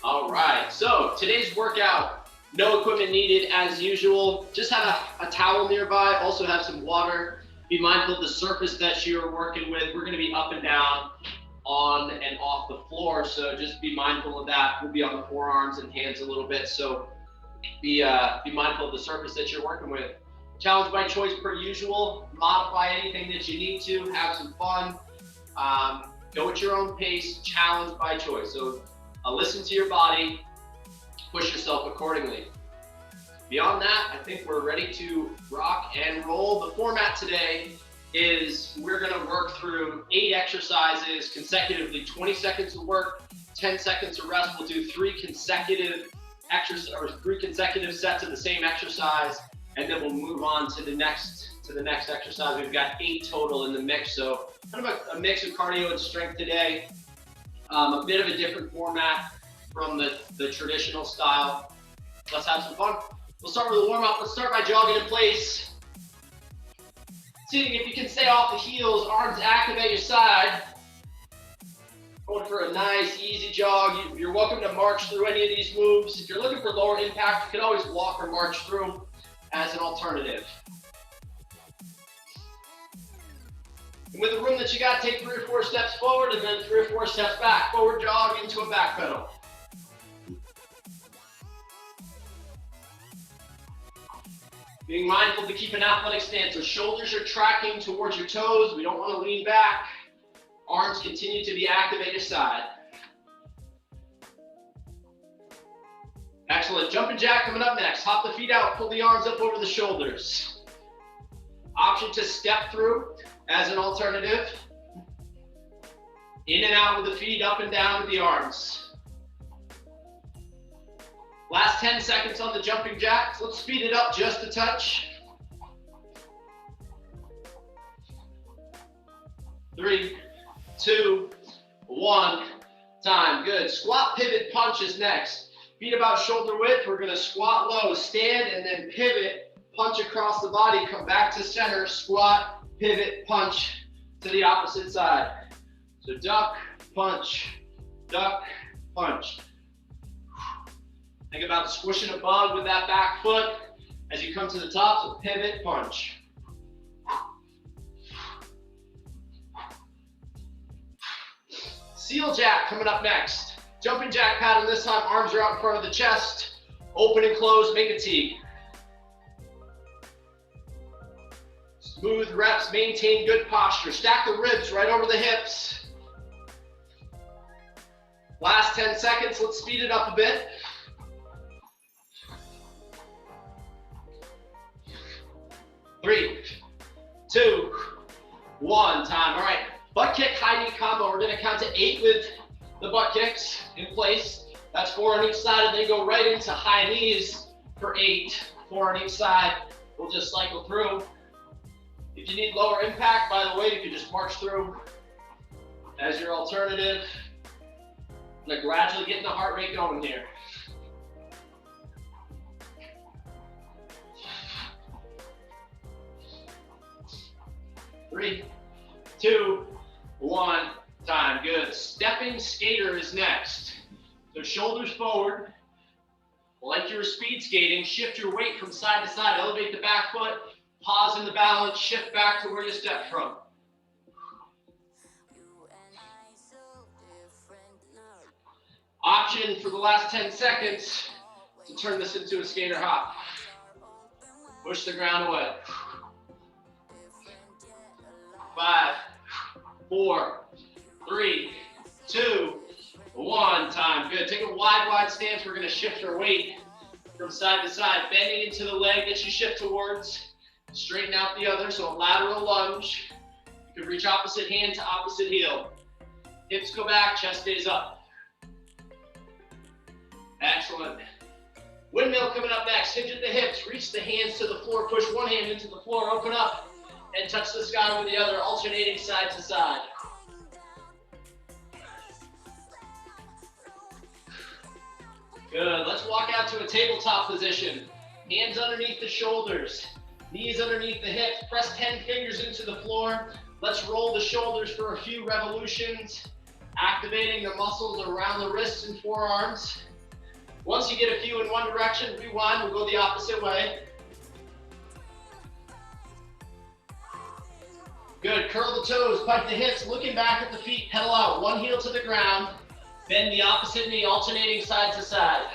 All right, so today's workout, no equipment needed as usual. Just have a towel nearby, also have some water. Be mindful of the surface that you're working with. We're gonna be up and down, on and off the floor, so just be mindful of that. We'll be on the forearms and hands a little bit, so be mindful of the surface that you're working with. Challenge by choice per usual. Modify anything that you need to. Have some fun. Go at your own pace. Challenge by choice. So listen to your body. Push yourself accordingly. Beyond that, I think we're ready to rock and roll. The format today is we're going to work through 8 exercises consecutively. 20 seconds of work, 10 seconds of rest. We'll do 3 consecutive sets of the same exercise, and then we'll move on to the next exercise. We've got 8 total in the mix, so kind of a mix of cardio and strength today. A bit of a different format from the traditional style. Let's have some fun. We'll start with a warm-up. Let's start by jogging in place. Seeing if you can stay off the heels, arms active at your side. Going for a nice, easy jog. You're welcome to march through any of these moves. If you're looking for lower impact, you can always walk or march through as an alternative. And with the room that you got, take 3 or 4 steps forward and then 3 or 4 steps back. Forward jog into a back pedal. Being mindful to keep an athletic stance, so shoulders are tracking towards your toes. We don't want to lean back. Arms continue to be active at your side. Excellent. Jumping jack coming up next. Hop the feet out, pull the arms up over the shoulders. Option to step through as an alternative. In and out with the feet, up and down with the arms. Last 10 seconds on the jumping jacks. Let's speed it up just a touch. 3, 2, 1, time. Good. Squat, pivot, punch is next. Feet about shoulder width. We're going to squat low, stand, and then pivot, punch across the body, come back to center, squat, pivot, punch to the opposite side. So duck, punch, punch. Think about squishing a bug with that back foot as you come to the top, so pivot, punch. Seal jack coming up next. Jumping jack pattern this time, arms are out in front of the chest. Open and close, make a T. Smooth reps, maintain good posture. Stack the ribs right over the hips. Last 10 seconds, let's speed it up a bit. 3, 2, 1, time. All right, butt kick, high knee combo. We're gonna count to 8 with the butt kicks in place. That's 4 on each side, and then go right into high knees for 8, 4 on each side. We'll just cycle through. If you need lower impact, by the way, you can just march through as your alternative. I'm gonna gradually get the heart rate going here. 3, 2, 1, time. Good. Stepping skater is next. So shoulders forward. Like you were speed skating, shift your weight from side to side. Elevate the back foot. Pause in the balance. Shift back to where you stepped from. Option for the last 10 seconds to turn this into a skater hop. Push the ground away. 5, 4, 3, 2, 1, time. Good. Take a wide stance. We're going to shift our weight from side to side, bending into the leg that you shift towards. Straighten out the other, so a lateral lunge. You can reach opposite hand to opposite heel. Hips go back, chest stays up. Excellent. Windmill coming up next. Hinge at the hips, reach the hands to the floor, push one hand into the floor, open up, and touch the sky with the other, alternating side to side. Good, let's walk out to a tabletop position. Hands underneath the shoulders, knees underneath the hips, press 10 fingers into the floor. Let's roll the shoulders for a few revolutions, activating the muscles around the wrists and forearms. Once you get a few in one direction, rewind, we'll go the opposite way. Good, curl the toes, pike the hips, looking back at the feet, pedal out, one heel to the ground, bend the opposite knee, alternating side to side.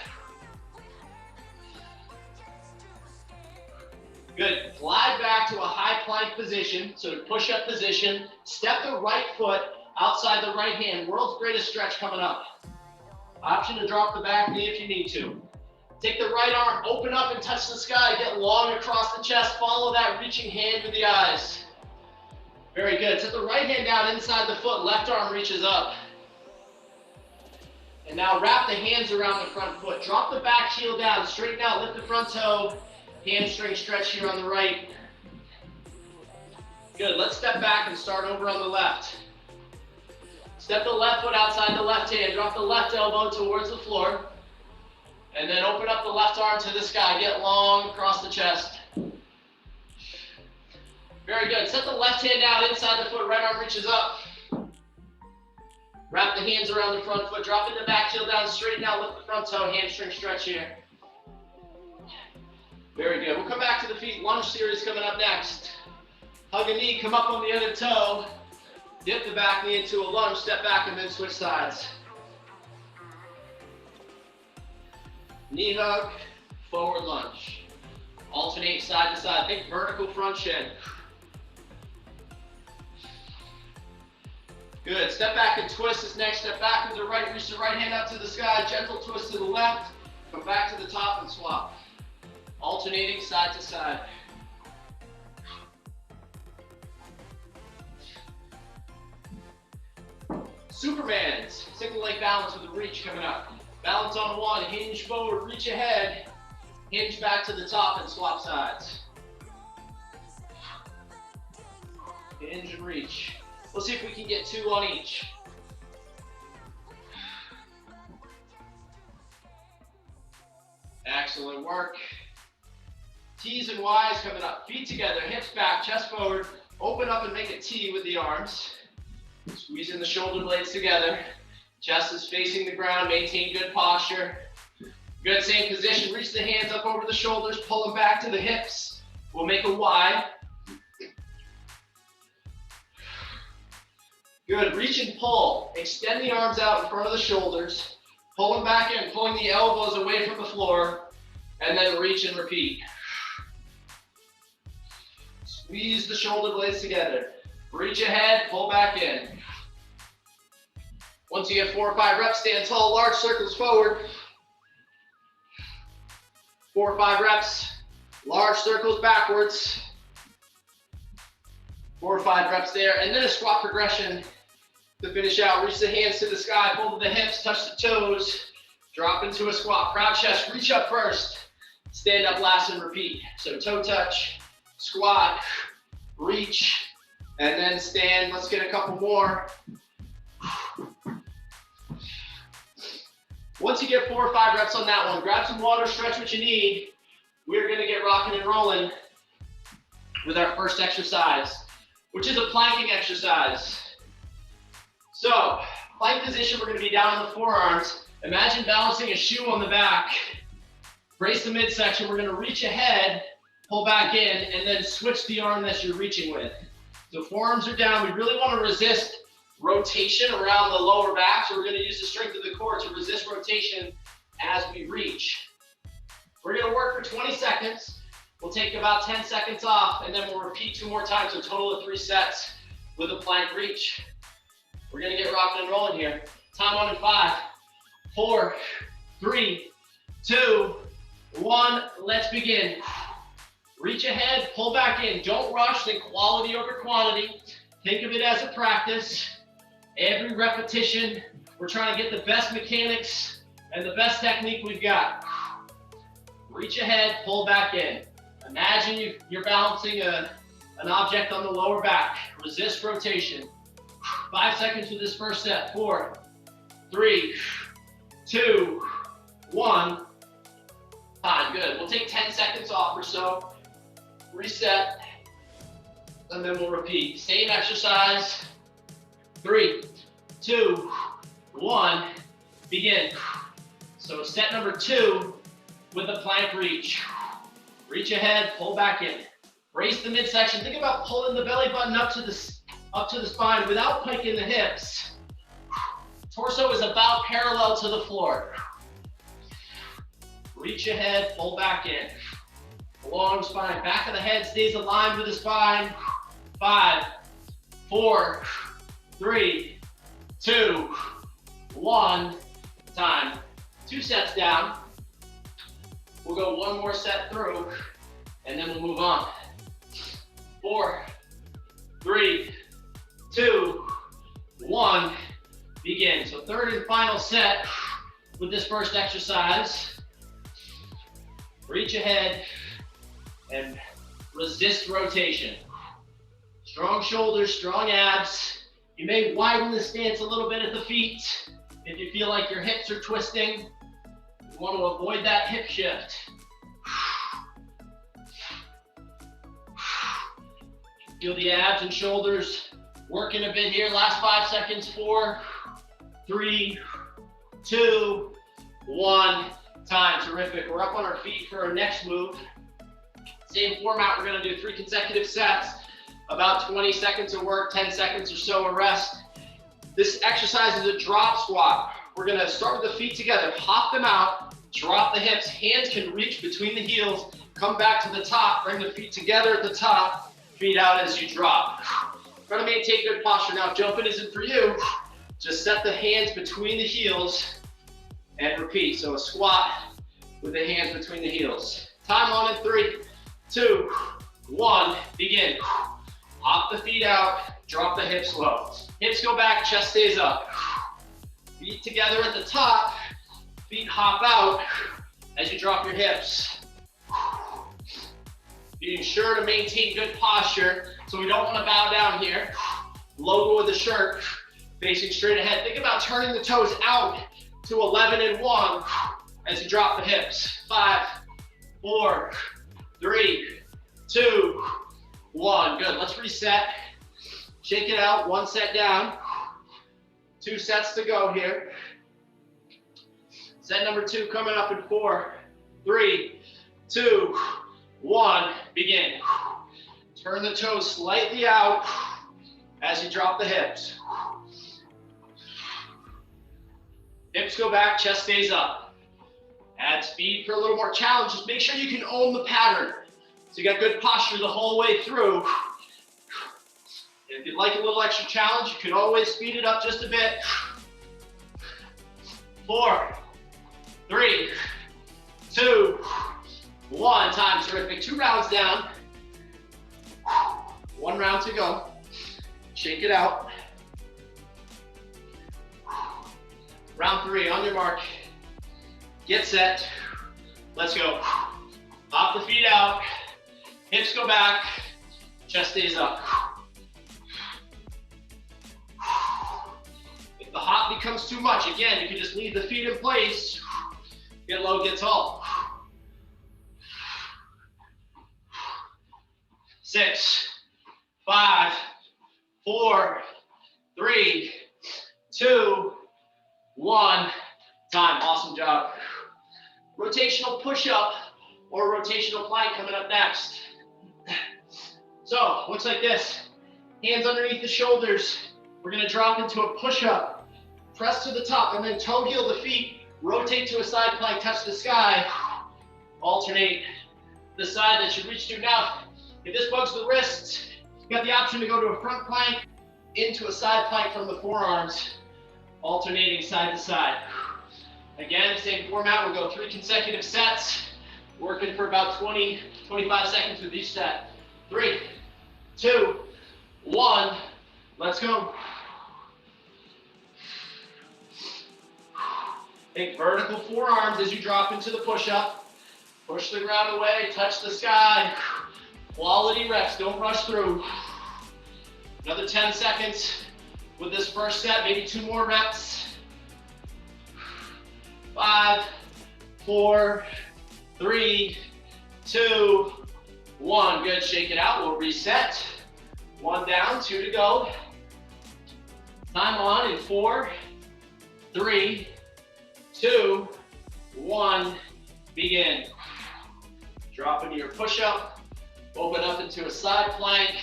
Good, glide back to a high plank position, so push-up position, step the right foot outside the right hand, world's greatest stretch coming up. Option to drop the back knee if you need to. Take the right arm, open up and touch the sky, get long across the chest, follow that reaching hand with the eyes. Very good, set the right hand down inside the foot, left arm reaches up. And now wrap the hands around the front foot, drop the back heel down, straighten out, lift the front toe, hamstring stretch here on the right. Good, let's step back and start over on the left. Step the left foot outside the left hand, drop the left elbow towards the floor, and then open up the left arm to the sky, get long across the chest. Very good, set the left hand down inside the foot, right arm reaches up. Wrap the hands around the front foot, dropping the back heel down, straighten out, lift the front toe, hamstring stretch here. Very good, we'll come back to the feet, lunge series coming up next. Hug a knee, come up on the other toe, dip the back knee into a lunge, step back and then switch sides. Knee hug, forward lunge. Alternate side to side, think vertical front shin. Good, step back and twist this next step back to the right, reach the right hand up to the sky, gentle twist to the left, come back to the top and swap. Alternating side to side. Superman's, single leg balance with a reach coming up. Balance on one, hinge forward, reach ahead, hinge back to the top and swap sides. Hinge and reach. Let's see if we can get two on each. Excellent work. T's and Y's coming up. Feet together, hips back, chest forward. Open up and make a T with the arms. Squeezing the shoulder blades together. Chest is facing the ground, maintain good posture. Good, same position. Reach the hands up over the shoulders, pull them back to the hips. We'll make a Y. Good, reach and pull. Extend the arms out in front of the shoulders. Pull them back in, pulling the elbows away from the floor, and then reach and repeat. Squeeze the shoulder blades together. Reach ahead, pull back in. Once you get 4 or 5 reps, stand tall, large circles forward. 4 or 5 reps, large circles backwards. 4 or 5 reps there, and then a squat progression to finish out. Reach the hands to the sky, pull to the hips, touch the toes, drop into a squat. Proud chest, reach up first, stand up last and repeat. So toe touch, squat, reach, and then stand. Let's get a couple more. Once you get 4 or 5 reps on that one, grab some water, stretch what you need. We're gonna get rocking and rolling with our first exercise, which is a planking exercise. So, plank position, we're gonna be down on the forearms. Imagine balancing a shoe on the back. Brace the midsection, we're gonna reach ahead, pull back in, and then switch the arm that you're reaching with. So forearms are down, we really wanna resist rotation around the lower back, so we're gonna use the strength of the core to resist rotation as we reach. We're gonna work for 20 seconds. We'll take about 10 seconds off, and then we'll repeat 2 more times, so a total of 3 sets with a plank reach. We're gonna get rocking and rolling here. Time on in 5, 4, 3, 2, 1, let's begin. Reach ahead, pull back in. Don't rush, think quality over quantity. Think of it as a practice. Every repetition, we're trying to get the best mechanics and the best technique we've got. Reach ahead, pull back in. Imagine you're balancing an object on the lower back. Resist rotation. 5 seconds with this first set. 4, 3, 2, 1. Time, good. We'll take 10 seconds off or so. Reset, and then we'll repeat. Same exercise. 3, 2, 1, begin. So set number 2 with the plank reach. Reach ahead, pull back in. Brace the midsection. Think about pulling the belly button up to the spine without piking the hips. Torso is about parallel to the floor. Reach ahead, pull back in. Long spine, back of the head stays aligned with the spine. 5, 4, 3, 2, 1, time. 2 sets down. We'll go 1 more set through, and then we'll move on. 4, 3, 2, 1, begin. So third and final set with this first exercise. Reach ahead and resist rotation. Strong shoulders, strong abs. You may widen the stance a little bit at the feet if you feel like your hips are twisting. You want to avoid that hip shift. Feel the abs and shoulders working a bit here. Last 5 seconds. 4, 3, 2, 1. Time. Terrific. We're up on our feet for our next move. Same format. We're going to do 3 consecutive sets. About 20 seconds of work, 10 seconds or so of rest. This exercise is a drop squat. We're going to start with the feet together. Hop them out. Drop the hips. Hands can reach between the heels. Come back to the top. Bring the feet together at the top. Feet out as you drop. Try to maintain good posture. Now, if jumping isn't for you, just set the hands between the heels and repeat. So a squat with the hands between the heels. Time on in 3, 2, 1, begin. Hop the feet out, drop the hips low. Hips go back, chest stays up. Feet together at the top, feet hop out as you drop your hips. Being sure to maintain good posture, so we don't want to bow down here. Logo of the shirt, facing straight ahead. Think about turning the toes out to 11 and 1 as you drop the hips. 5, 4, 3, 2, 1. Good. Let's reset. Shake it out. 1 set down. 2 sets to go here. Set number 2 coming up in 4, 3, 2, 1. Begin. Turn the toes slightly out as you drop the hips. Hips go back, chest stays up. Add speed for a little more challenge. Just make sure you can own the pattern. So you got good posture the whole way through. And if you'd like a little extra challenge, you can always speed it up just a bit. 4, 3, 2, 1. Time. Terrific. 2 rounds down. 1 round to go. Shake it out. Round 3, on your mark. Get set. Let's go. Hop the feet out. Hips go back. Chest stays up. If the hop becomes too much, again, you can just leave the feet in place. Get low, get tall. 6, 5, 4, 3, 2, 1. Time. Awesome job. Rotational push-up or rotational plank coming up next. So, looks like this. Hands underneath the shoulders. We're going to drop into a push-up. Press to the top and then toe heel the feet. Rotate to a side plank, touch the sky. Alternate the side that you reach to. Now, if this bugs the wrists, you've got the option to go to a front plank, into a side plank from the forearms, alternating side to side. Again, same format. We'll go 3 consecutive sets, working for about 20, 25 seconds with each set. 3, 2, 1, let's go. Take vertical forearms as you drop into the push-up. Push the ground away, touch the sky. Quality reps, don't rush through. Another 10 seconds with this first set, maybe 2 more reps. 5, 4, 3, 2, 1. Good, shake it out, we'll reset. 1 down, 2 to go. Time on in 4, 3, 2, 1, begin. Drop into your push-up, open up into a side plank.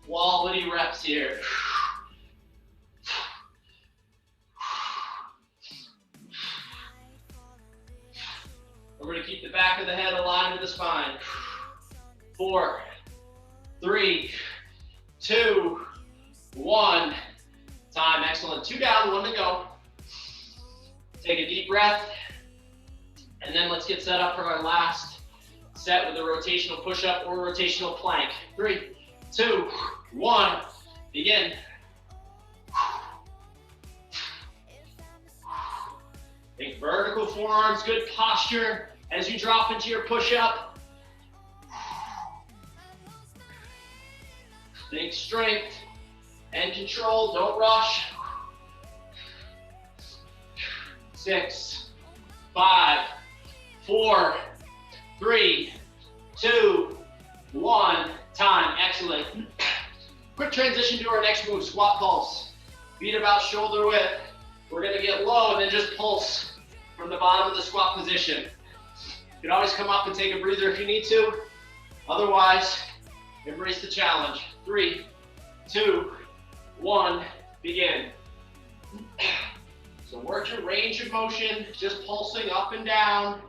Quality reps here. We're going to keep the back of the head aligned with the spine. 4, 3, 2, 1. Time, excellent. 2 down, 1 to go. Take a deep breath. And then let's get set up for our last set with a rotational push-up or rotational plank. 3, 2, 1, begin. Think vertical forearms, good posture as you drop into your push-up. Think strength and control, don't rush. 6, 5, 4, 3, 2, 1. Time, excellent. Quick transition to our next move, squat pulse. Feet about shoulder width. We're gonna get low and then just pulse from the bottom of the squat position. You can always come up and take a breather if you need to. Otherwise, embrace the challenge. 3, 2, 1, begin. So work your range of motion, just pulsing up and down.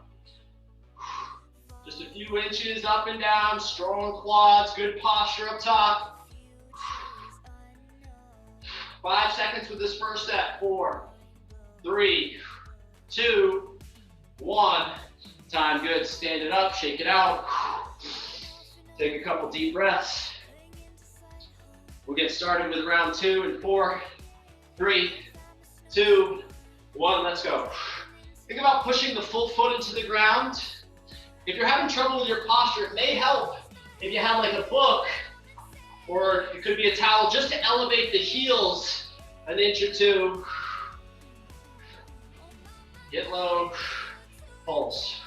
Just a few inches up and down, strong quads, good posture up top. 5 seconds with this first set. 4, 3, 2, 1. Time, good. Stand it up, shake it out. Take a couple deep breaths. We'll get started with round 2 in 4, 3, 2, 1. Let's go. Think about pushing the full foot into the ground. If you're having trouble with your posture, it may help if you have like a book, or it could be a towel, just to elevate the heels an inch or 2. Get low, pulse.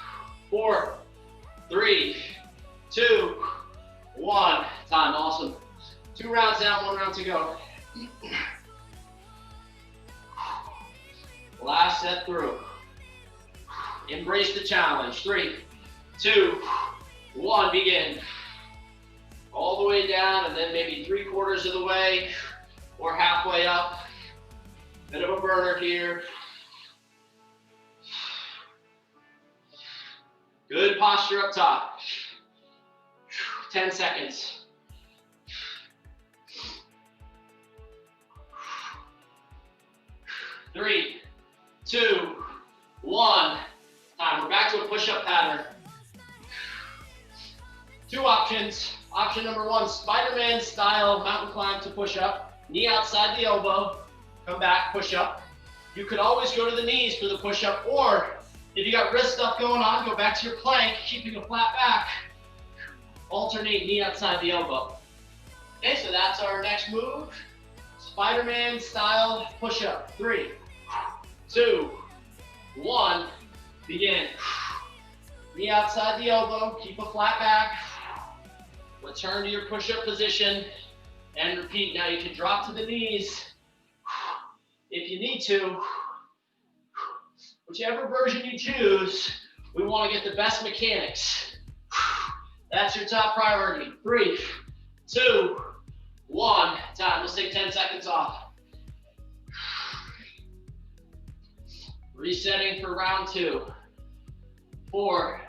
4, 3, 2, 1. Time, awesome. 2 rounds down, 1 round to go. Last set through. Embrace the challenge. 3, 2, 1, begin. All the way down and then maybe 3/4 of the way or halfway up. Bit of a burner here. Good posture up top. 10 seconds. 3, 2, 1. Time. We're back to a push-up pattern. 2 options. Option number 1, Spiderman style mountain climb to push up. Knee outside the elbow. Come back, push up. You could always go to the knees for the push up, or if you got wrist stuff going on, go back to your plank, keeping a flat back. Alternate knee outside the elbow. Okay, so that's our next move. Spiderman style push up. 3, 2, 1, begin. Knee outside the elbow, keep a flat back. Return to your push-up position and repeat. Now you can drop to the knees if you need to. Whichever version you choose, we want to get the best mechanics. That's your top priority. 3, 2, 1. Time. Let's take 10 seconds off. Resetting for round 2. 4,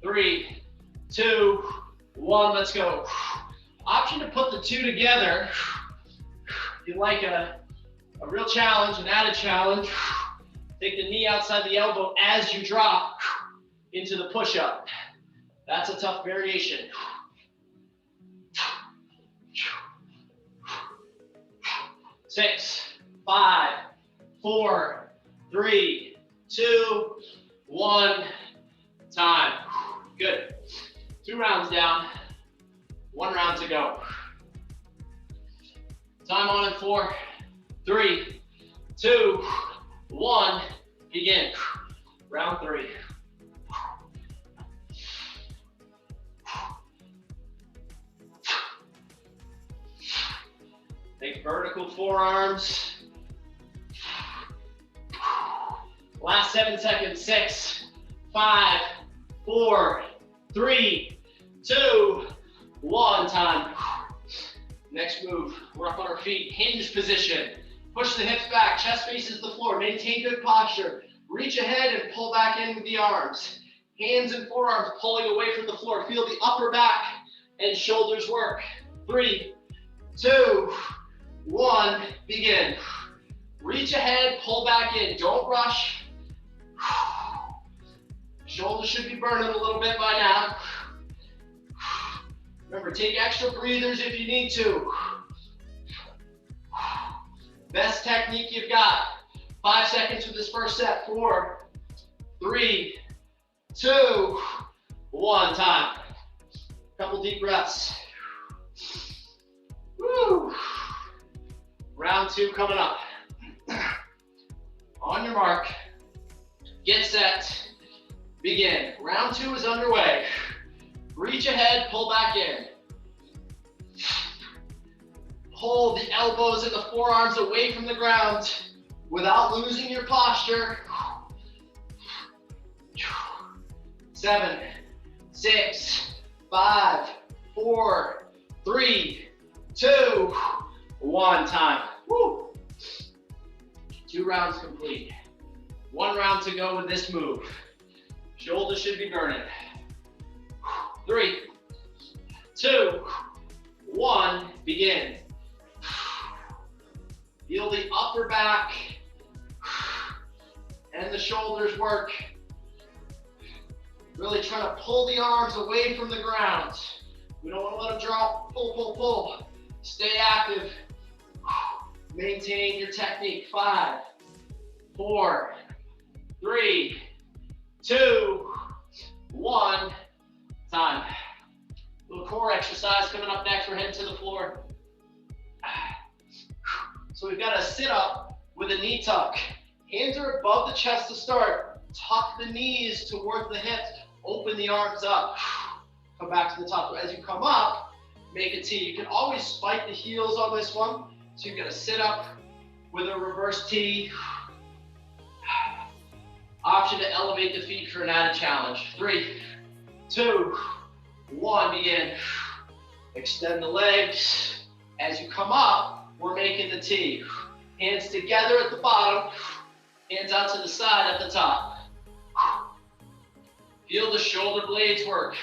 3, 2, 1. Let's go. Option to put the 2 together. If you like a real challenge, an added challenge, take the knee outside the elbow as you drop into the push-up. That's a tough variation. 6, 5, 4, 3, 2, 1. Time. Good. 2 rounds down. 1 round to go. Time on in 4, 3, 2, 1. Begin. Round 3. Think vertical forearms. Last 7 seconds. 6, 5, 4, 3, 2, 1. Time. Next move. We're up on our feet. Hinge position. Push the hips back. Chest faces the floor. Maintain good posture. Reach ahead and pull back in with the arms. Hands and forearms pulling away from the floor. Feel the upper back and shoulders work. 3, 2, 1. Begin. Reach ahead, pull back in. Don't rush. Shoulders should be burning a little bit by now. Remember, take extra breathers if you need to. Best technique you've got. 5 seconds for this first set. 4, 3, 2, 1. Time. Couple deep breaths. Woo. Round 2 coming up. On your mark. Get set. Begin. Round 2 is underway. Reach ahead, pull back in. Pull the elbows and the forearms away from the ground without losing your posture. 7, 6, 5, 4, 3, 2, 1. Time. Woo. 2 rounds complete. 1 round to go with this move. Shoulders should be burning. 3, 2, 1. Begin. Feel the upper back and the shoulders work. Really trying to pull the arms away from the ground. We don't want to let them drop. Pull, pull, pull. Stay active. Maintain your technique. 5, 4, 3, 2, 1. Time. Little core exercise coming up next. We're heading to the floor. So we've got a sit up with a knee tuck. Hands are above the chest to start. Tuck the knees towards the hips. Open the arms up. Come back to the top. As you come up, make a T. You can always spike the heels on this one. So you're gonna sit up with a reverse T. Option to elevate the feet for an added challenge. 3, 2, 1. Begin. Extend the legs. As you come up, we're making the T. Hands together at the bottom. Hands out to the side at the top. Feel the shoulder blades work.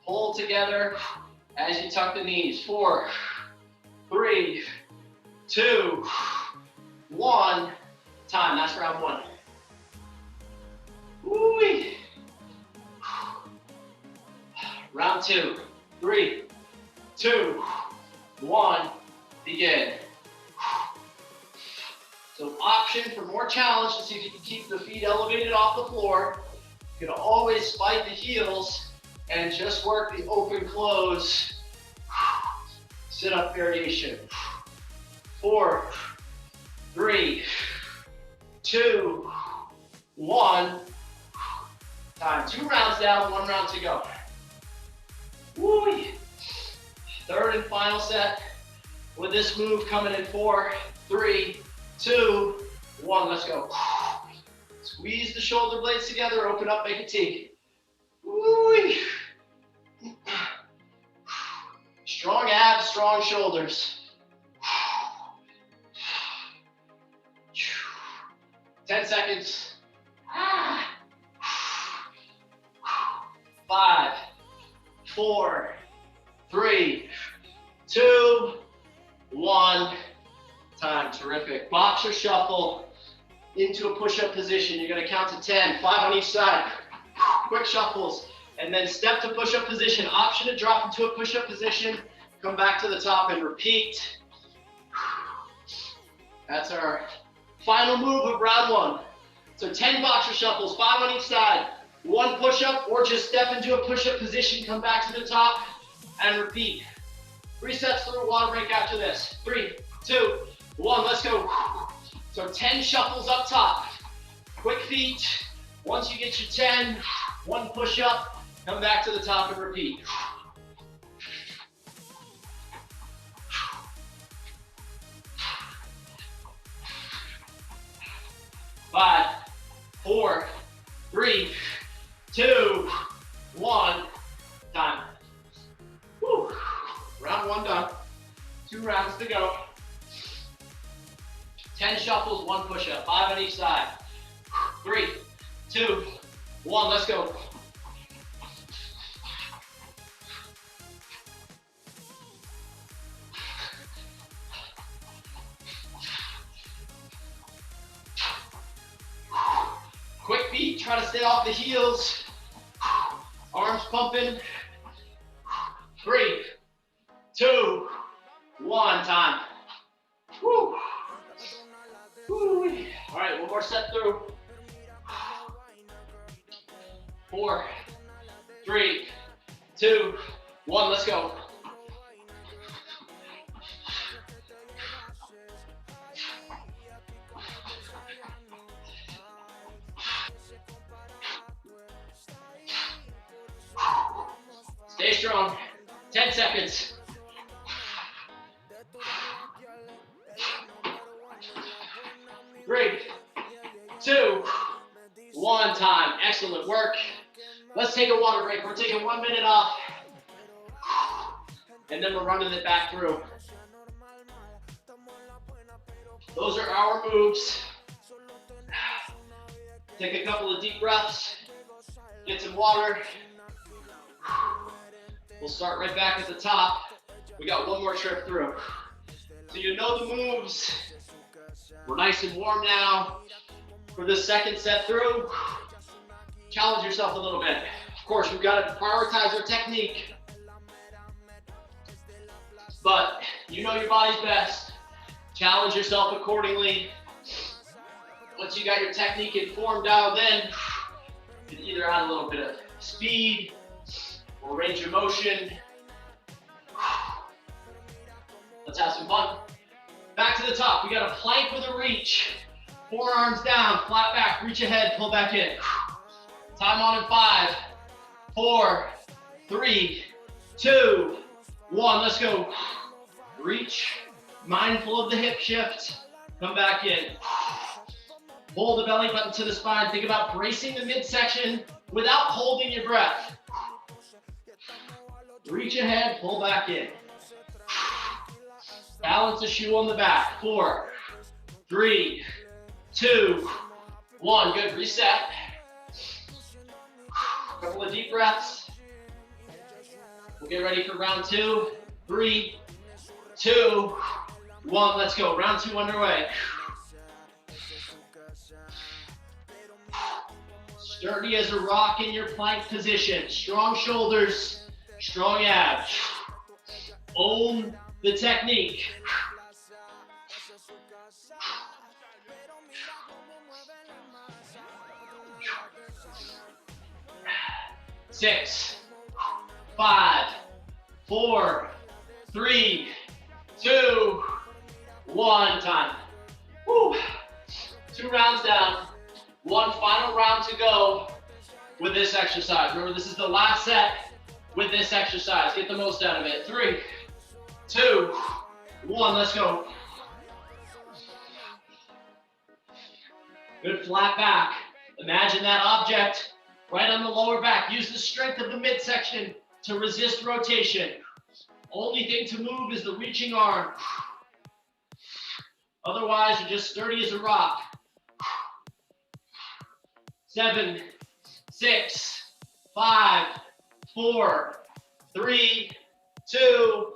Pull together as you tuck the knees. 4, 3, 2, 1. Time. That's round 1. Woo-wee. Round 2. 3, 2, 1. Begin. So option for more challenge to see if you can keep the feet elevated off the floor. You can always spike the heels and just work the open close sit up variation. 4, 3, 2, 1. Time. 2 rounds down, 1 round to go. Woo! Third and final set with this move coming in 4, 3, 2, 1. Let's go. Squeeze the shoulder blades together, open up, make a T. Woo! Strong abs, strong shoulders. 10 seconds. 5, 4, 3, 2, 1. Time. Terrific. Boxer shuffle into a push-up position. You're going to count to 10, 5 on each side. Quick shuffles. And then step to push-up position. Option to drop into a push-up position. Come back to the top and repeat. That's our final move of round 1. So 10 boxer shuffles, 5 on each side. 1 push-up or just step into a push-up position. Come back to the top and repeat. 3 sets through a water break after this. 3, 2, 1. Let's go. So 10 shuffles up top. Quick feet. Once you get your 10, 1 push-up. Come back to the top and repeat. 5, 4, 3, 2, 1, time. Whew. Round 1 done. 2 rounds to go. 10 shuffles, 1 push-up, 5 on each side. 3, 2, 1, let's go. Quick beat, try to stay off the heels. Arms pumping. 3, 2, 1, time. Whew. Whew. All right, one more set through. 4, 3, 2, 1, let's go. Stay strong. 10 seconds. 3, 2, 1, time. Excellent work. Let's take a water break. We're taking 1 minute off. And then we're running it back through. Those are our moves. Take a couple of deep breaths. Get some water. We'll start right back at the top. We got one more trip through. So you know the moves. We're nice and warm now. For this second set through, challenge yourself a little bit. Of course, we've got to prioritize our technique. But you know your body's best. Challenge yourself accordingly. Once you got your technique and form dialed in, you can either add a little bit of speed or range of motion. Let's have some fun. Back to the top. We got a plank with a reach. Forearms down, flat back, reach ahead, pull back in. Time on in 5, 4, 3, 2, 1. Let's go. Reach, mindful of the hip shift. Come back in. Pull the belly button to the spine. Think about bracing the midsection without holding your breath. Reach ahead, pull back in. Balance the shoe on the back. 4, 3, 2, 1. Good. Reset. Couple of deep breaths. We'll get ready for round 2. 3, 2, 1. Let's go. Round 2 underway. Sturdy as a rock in your plank position. Strong shoulders, strong abs. Own the technique. 6, 5, 4, 3, 2, 1. Time. Woo. 2 rounds down. 1 final round to go with this exercise. Remember, this is the last set with this exercise. Get the most out of it. 3, 2, 1. Let's go. Good flat back. Imagine that object right on the lower back. Use the strength of the midsection to resist rotation. Only thing to move is the reaching arm. Otherwise, you're just sturdy as a rock. 7, 6, 5, 4, 3, 2,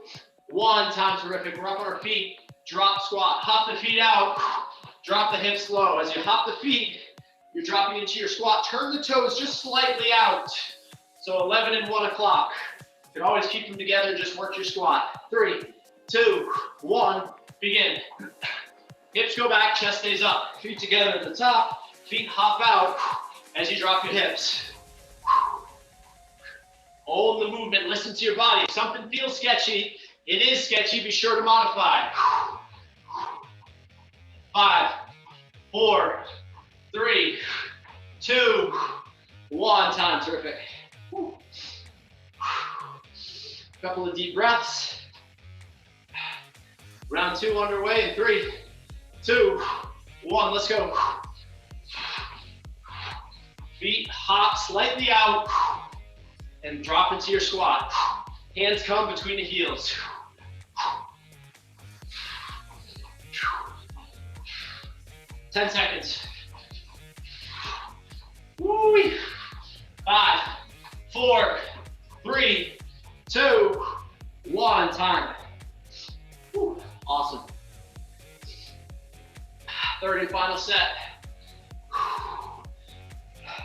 1. Time. Terrific. We're up on our feet. Drop squat. Hop the feet out. Drop the hips low. As you hop the feet, you're dropping into your squat. Turn the toes just slightly out. So 11 and 1 o'clock. You can always keep them together. Just work your squat. 3, 2, 1. Begin. Hips go back. Chest stays up. Feet together at the top. Feet hop out as you drop your hips. Own the movement. Listen to your body. If something feels sketchy, it is sketchy. Be sure to modify. 5, 4, 3, 2, 1. Time. Terrific. Couple of deep breaths. Round 2 underway in 3, 2, 1. Let's go. Feet hop slightly out and drop into your squat. Hands come between the heels. 10 seconds. Woo-wee. 5, 4, 3, 2, 1. Time. Woo. Awesome. Third and final set.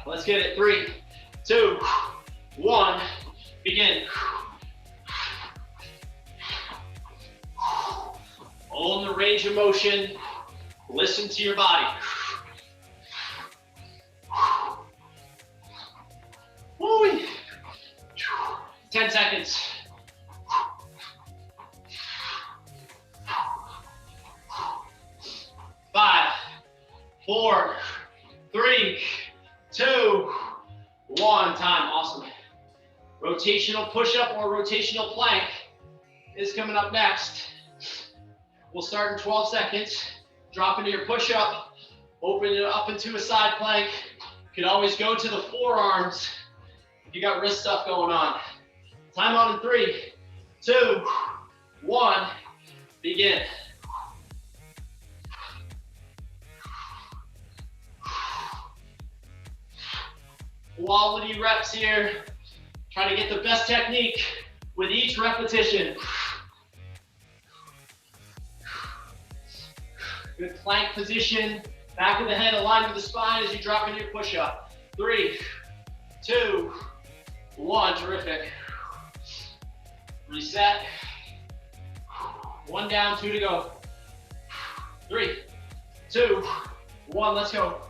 Let's get it. 3, 2, 1. Begin. Own the range of motion. Listen to your body. Woo-wee. 10 seconds. 5, 4, 3, 2, 1. Time. Awesome. Rotational push-up or rotational plank is coming up next. We'll start in 12 seconds. Drop into your push-up. Open it up into a side plank. You can always go to the forearms if you got wrist stuff going on. Time on in 3, 2, 1. Begin. Quality reps here. Try to get the best technique with each repetition. Good plank position. Back of the head aligned with the spine as you drop into your push-up. 3, 2, 1. Terrific. Reset. 1 down, 2 to go. 3, 2, 1. Let's go.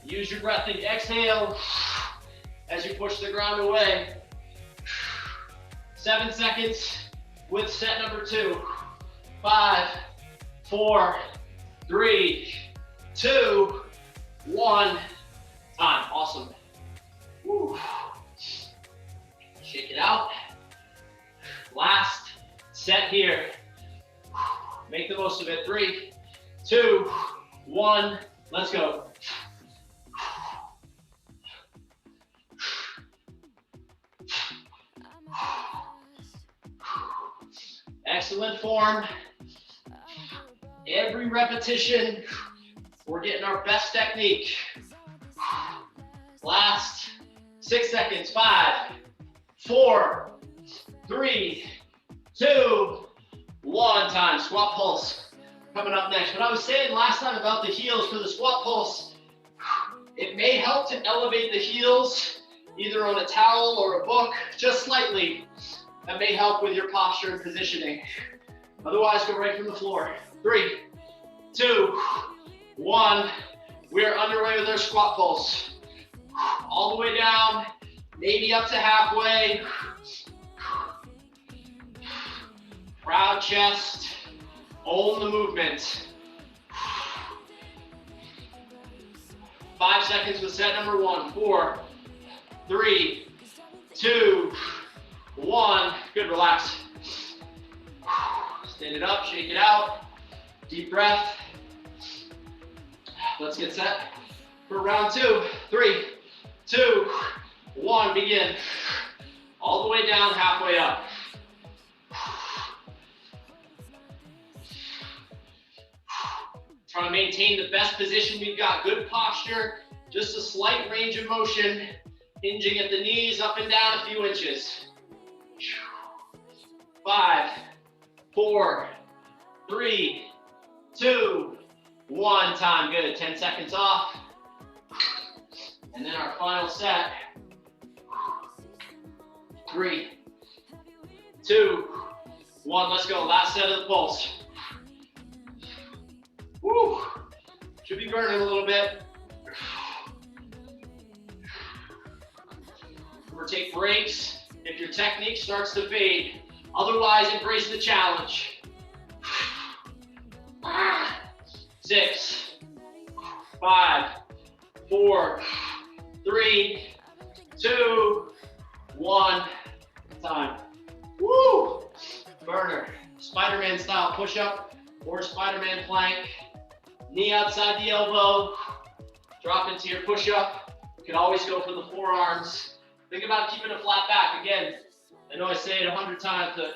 Use your breath and exhale as you push the ground away. 7 seconds with set number 2. 5, 4, 3, 2, 1. Time. Awesome. Woo. Shake it out. Last set here. Make the most of it. 3, 2, 1. Let's go. Excellent form. Every repetition, we're getting our best technique. Last 6 seconds. 5, 4, 3, 2, 1. Time. Squat pulse coming up next. What I was saying last time about the heels for the squat pulse, it may help to elevate the heels either on a towel or a book just slightly. That may help with your posture and positioning. Otherwise, go right from the floor. 3, 2, 1. We are underway with our squat pulse. All the way down, maybe up to halfway. Proud chest. Own the movement. 5 seconds with set number 1. 4, 3, 2, 1. Good, relax. Stand it up, shake it out. Deep breath. Let's get set for round 2. 3, 2, 1. Begin. All the way down, halfway up. Trying to maintain the best position. We've got good posture, just a slight range of motion, hinging at the knees, up and down a few inches. 5, 4, 3, 2, 1. Time. Good. 10 seconds off. And then our final set. 3, 2, 1. Let's go. Last set of the pulse. Woo. Should be burning a little bit. Or take breaks if your technique starts to fade. Otherwise, embrace the challenge. 6, 5, 4, 3, 2, 1. Time. Woo! push-up or Spiderman plank. Knee outside the elbow, drop into your push-up. You can always go for the forearms. Think about keeping a flat back. Again, I know I say it 100 times, but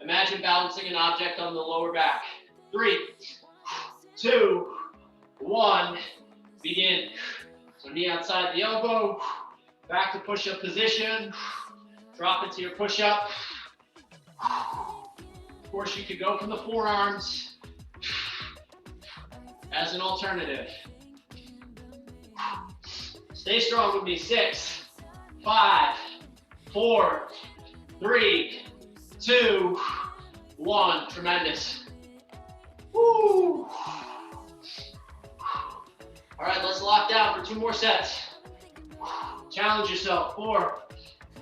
imagine balancing an object on the lower back. 3, 2, 1, begin. So knee outside the elbow, back to push-up position, drop into your push-up. Of course, you could go from the forearms as an alternative. Stay strong with me. 6, 5, 4, 3, 2, 1. Tremendous. Woo. All right, let's lock down for 2 more sets. Challenge yourself. 4,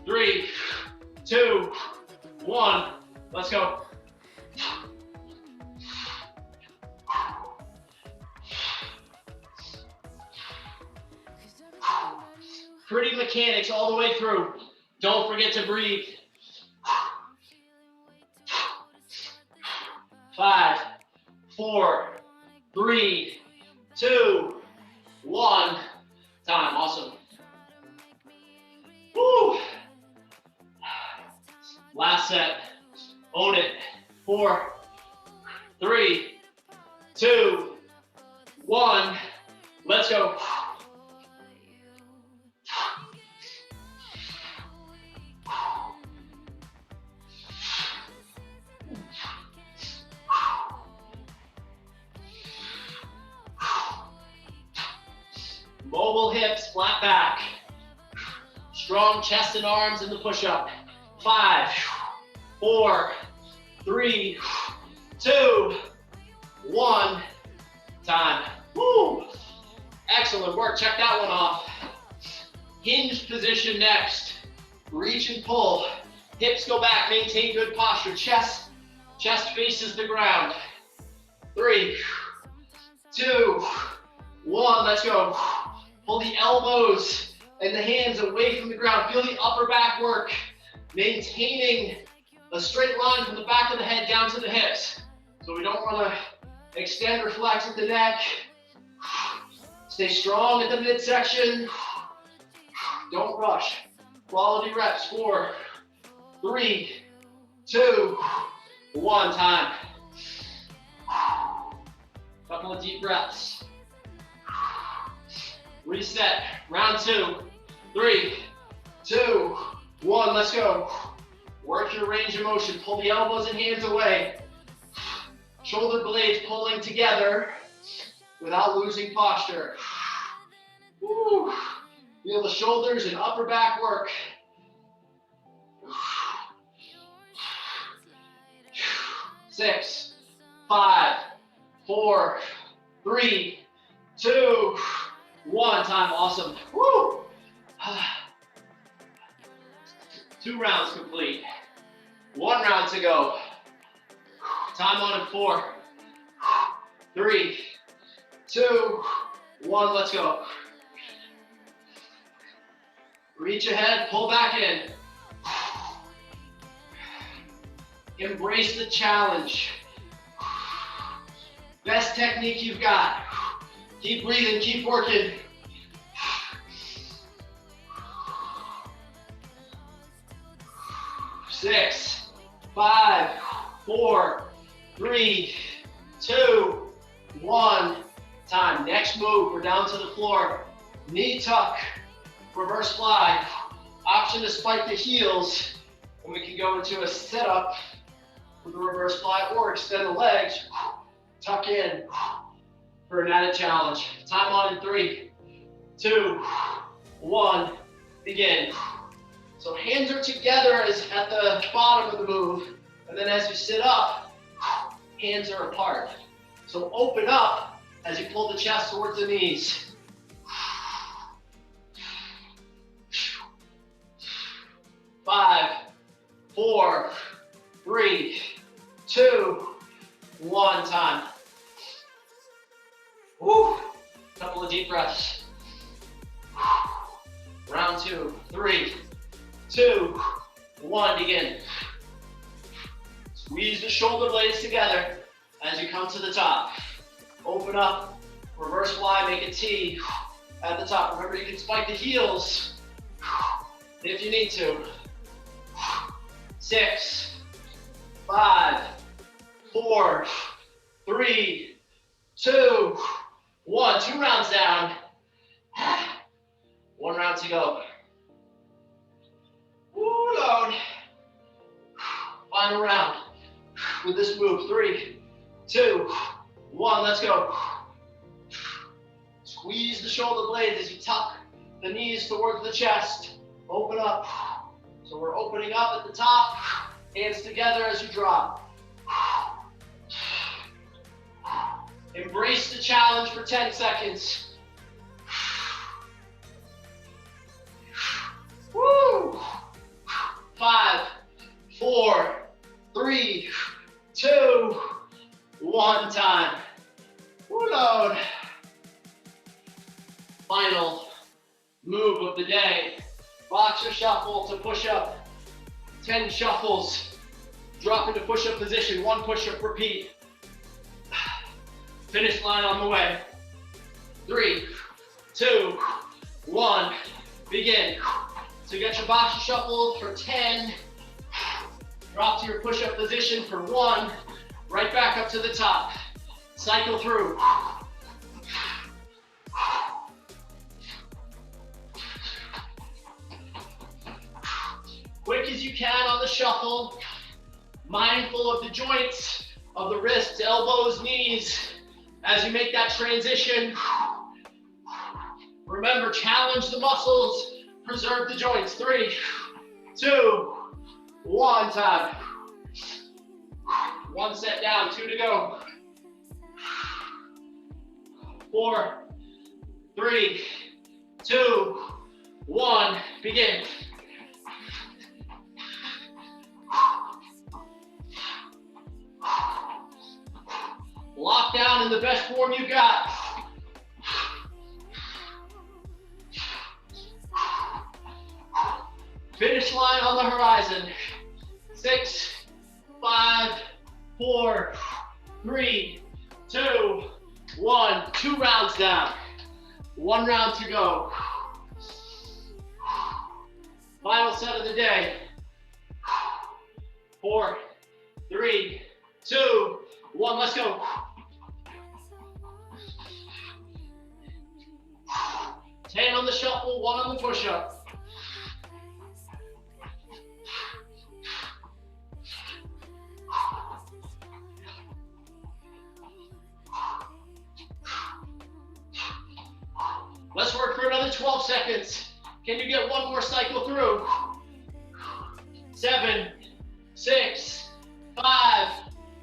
3, 2, 1. Let's go. Pretty mechanics all the way through. Don't forget to breathe. 5, 4, 3, 2, 1. Time. Awesome. Woo. Last set. Own it. 4, 3, 2, 1. Let's go. Mobile hips, flat back. Strong chest and arms in the push-up. 5, 4, 3, 2, 1. Time. Woo! Excellent work. Check that one off. Hinged position next. Reach and pull. Hips go back. Maintain good posture. Chest faces the ground. 3, 2, 1. Let's go. Pull the elbows and the hands away from the ground. Feel the upper back work. Maintaining a straight line from the back of the head down to the hips. So we don't want to extend or flex at the neck. Stay strong at the midsection. Don't rush. Quality reps. 4, 3, 2, 1. Time. Couple of deep breaths. Reset. Round 2, 3, 2, 1. Let's go. Work your range of motion. Pull the elbows and hands away. Shoulder blades pulling together without losing posture. Woo. Feel the shoulders and upper back work. 6, 5, 4, 3, 2, 1. Time. Awesome. Woo. 2 rounds complete. 1 round to go. Time on in 4, 3, 2, 1. Let's go. Reach ahead, pull back in. Embrace the challenge. Best technique you've got. Keep breathing, keep working. 6, 5, 4, 3, 2, 1. Time. Next move, we're down to the floor. Knee tuck, reverse fly. Option to spike the heels, and we can go into a setup with a reverse fly or extend the legs, tuck in for an added challenge. Time on in 3, 2, 1, begin. So hands are together as at the bottom of the move, and then as you sit up, hands are apart. So open up as you pull the chest towards the knees. 5, 4, 3, 2, 1. Time. Woo. Couple of deep breaths. Round 2, 3, 2, 1. Begin. Squeeze the shoulder blades together. as you come to the top. Open up, reverse fly, make a T at the top. Remember, you can spike the heels if you need to. 6, 5, 4, 3, 2, 1. 2 rounds down. 1 round to go. Woo, load. Final round with this move. 3, 2, 1. Let's go. Squeeze the shoulder blades as you tuck the knees towards the chest. Open up. So we're opening up at the top. Hands together as you drop. Embrace the challenge for 10 seconds. Woo! 5, 4, 3, 2, 1 time. Woo, load. Final move of the day. Boxer shuffle to push up. 10 shuffles. Drop into push-up position. 1 push-up, repeat. Finish line on the way. 3, 2, 1. Begin. So get your boxer shuffle for 10. Drop to your push-up position for 1. Right back up to the top. Cycle through. Quick as you can on the shuffle. Mindful of the joints, of the wrists, elbows, knees. As you make that transition, remember, challenge the muscles, preserve the joints. 3, 2, 1 time. 1 set down, 2 to go. 4, 3, 2, 1, begin. Lock down in the best form you got. Finish line on the horizon. 6, 5, 4, 3, 2, 1. 2 rounds down. 1 round to go. Final set of the day. 4, 3, 2, 1. Let's go. 10 on the shuffle, 1 on the push-up. Let's work for another 12 seconds. Can you get 1 more cycle through? 7, 6, 5,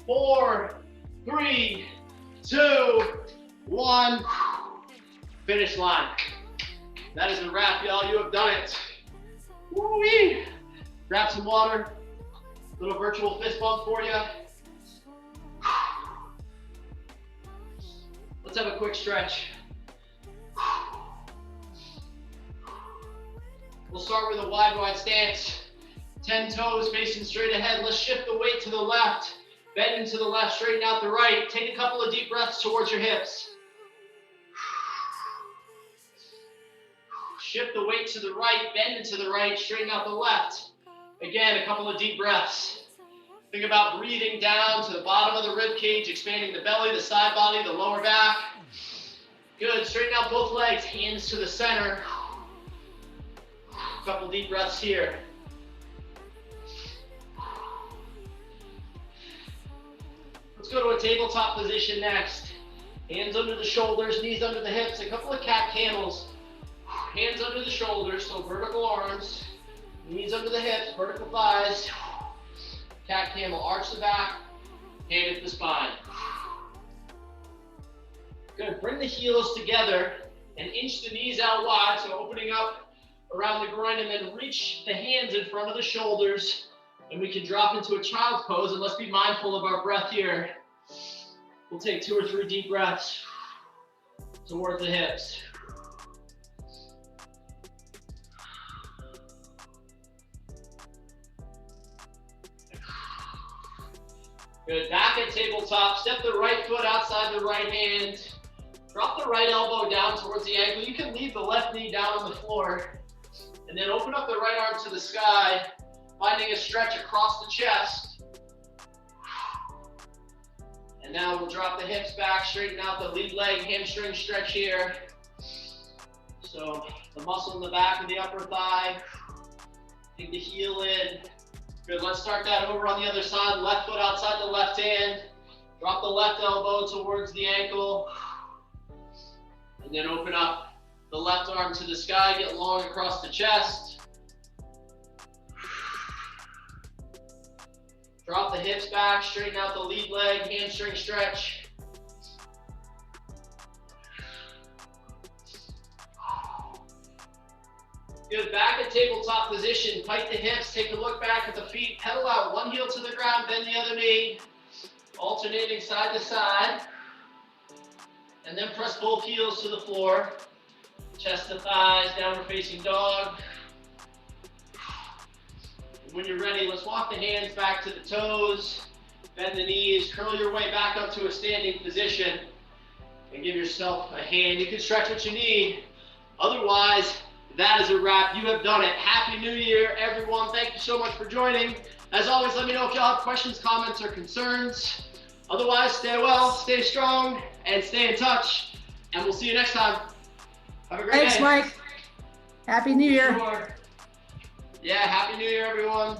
4, 3, 2, 1. Finish line. That is a wrap, y'all. You have done it. Woo-wee. Grab some water. Little virtual fist bump for you. Let's have a quick stretch. We'll start with a wide stance. 10 toes facing straight ahead. Let's shift the weight to the left. Bend into the left, straighten out the right. Take a couple of deep breaths towards your hips. Shift the weight to the right, bend into the right, straighten out the left. Again, a couple of deep breaths. Think about breathing down to the bottom of the rib cage, expanding the belly, the side body, the lower back. Good, straighten out both legs, hands to the center. A couple deep breaths here. Let's go to a tabletop position next. Hands under the shoulders, knees under the hips, a couple of cat camels. Hands under the shoulders, so vertical arms, knees under the hips, vertical thighs. Cat camel, arch the back, hand at the spine. Good, bring the heels together and inch the knees out wide, so opening up around the groin, and then reach the hands in front of the shoulders, and we can drop into a child's pose, and let's be mindful of our breath here. We'll take 2 or 3 deep breaths towards the hips. Good, back at tabletop. Step the right foot outside the right hand. Drop the right elbow down towards the ankle. You can leave the left knee down on the floor. And then open up the right arm to the sky, finding a stretch across the chest. And now we'll drop the hips back, straighten out the lead leg, hamstring stretch here. So the muscle in the back of the upper thigh. Dig the heel in. Good, let's start that over on the other side. Left foot outside the left hand. Drop the left elbow towards the ankle. And then open up the left arm to the sky, get long across the chest. Drop the hips back, straighten out the lead leg, hamstring stretch. Good, back at tabletop position, tight the hips, take a look back at the feet, pedal out one heel to the ground, bend the other knee, alternating side to side. And then press both heels to the floor, chest to thighs, downward facing dog. When you're ready, let's walk the hands back to the toes, bend the knees, curl your way back up to a standing position, and give yourself a hand. You can stretch what you need. Otherwise, that is a wrap. You have done it. Happy New Year, everyone. Thank you so much for joining. As always, let me know if y'all have questions, comments, or concerns. Otherwise, stay well, stay strong, and stay in touch. And we'll see you next time. Have a great day. Thanks, Mike. Happy New Year. Sure. Yeah, Happy New Year, everyone.